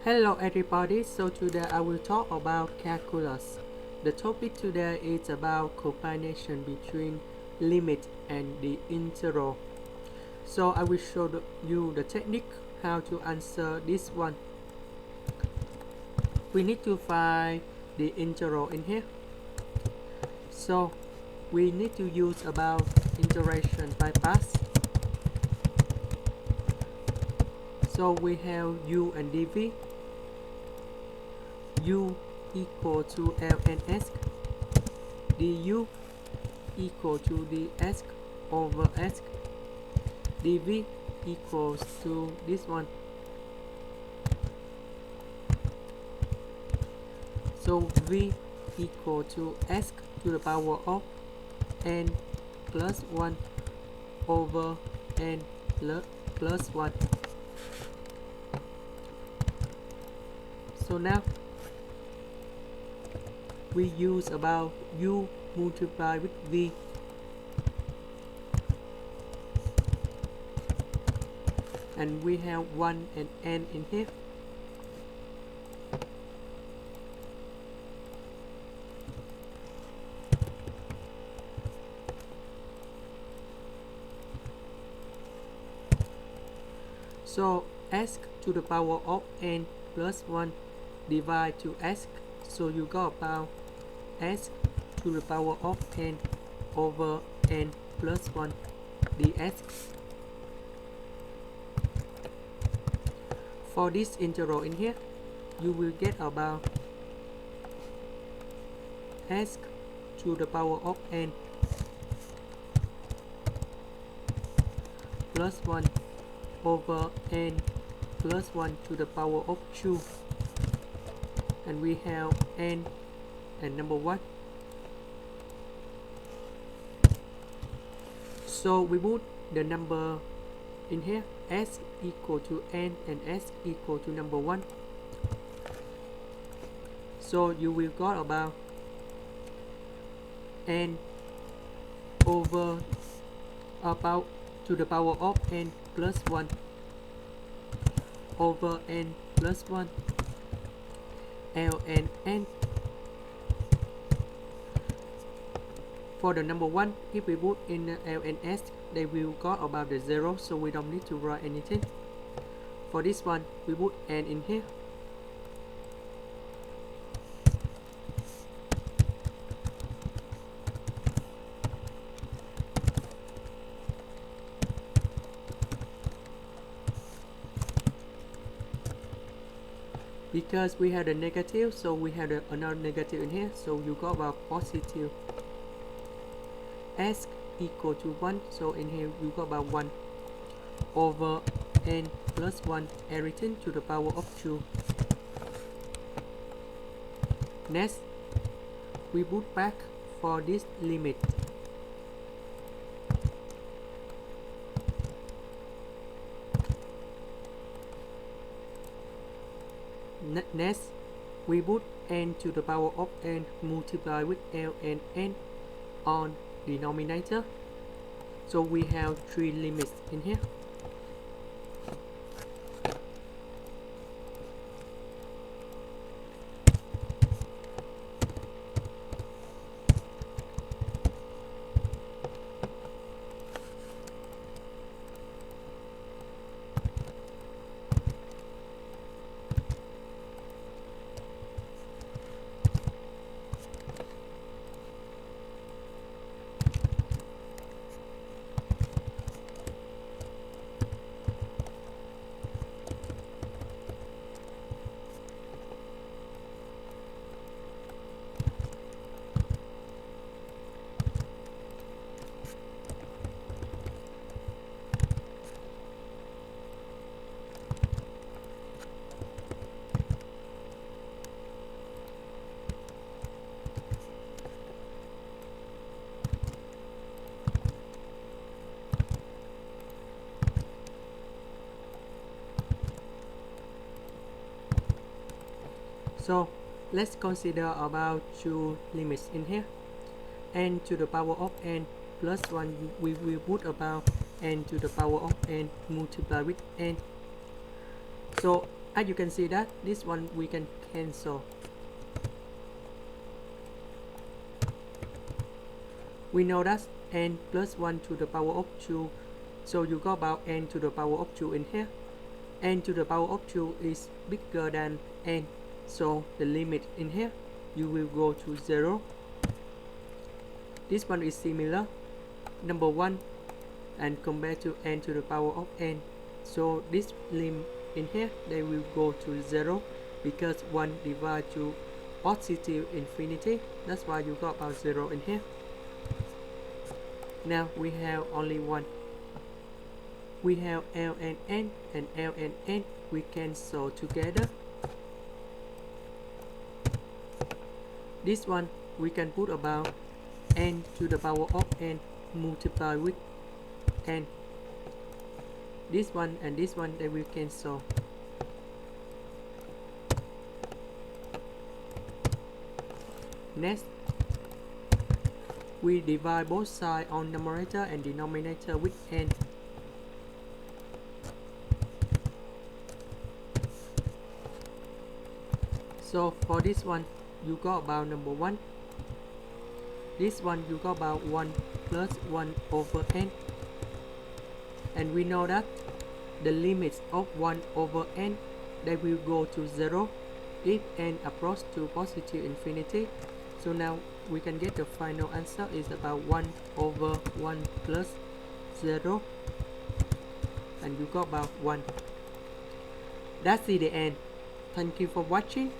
Hello everybody, so today I will talk about calculus. The topic today is about combination between limit and the integral. So I will show you the technique how to answer this one. We need to find the integral in here. So we need to use about integration by parts. So we have u and dv. U equal to ln s, du equal to ds over s, dv equals to this one. So v equal to s to the power of n plus 1 over n plus 1. So now we use about u multiplied with v. And we have 1 and n in here. So s to the power of n plus 1 divide to s. So you got about s to the power of n over n plus 1 ds. For this integral in here, you will get about s to the power of n plus 1 over n plus 1 to the power of 2. And we have n and number 1. So we put the number in here, s equal to n and s equal to number 1. So you will got about n over about to the power of n plus 1 over n plus 1 ln n. For the number 1, if we put in ln s, they will got about the 0, so we don't need to write anything. For this one, we put n in here. Because we had a negative, so we had another negative in here, so you got about positive. S equal to 1, so in here you got about 1 over n plus 1 everything to the power of 2. Next, we put back for this limit. Next, we put n to the power of n multiplied with ln n on denominator. So we have 3 limits in here. So let's consider about 2 limits in here. N to the power of n plus 1, we will put about n to the power of n multiplied with n. So As you can see that this one we can cancel. We know that n plus 1 to the power of 2, so you got about n to the power of 2 in here. N to the power of 2 is bigger than n, so the limit in here you will go to 0. This one is similar, number 1, and compared to n to the power of n, so this limit in here they will go to 0 because 1 divided to positive infinity. That's why you got about 0 in here. Now we have only one. We have ln n and ln n. We cancel together. This one we can put about n to the power of n multiply with n. This one and this one they will cancel. Next, we divide both sides on numerator and denominator with n. So for this one, you got about number 1. This one you got about 1 plus 1 over n. And we know that the limits of 1 over n, they will go to 0 if n approach to positive infinity. So now we can get the final answer is about 1 over 1 plus 0, and you got about 1. That's the end. Thank you for watching.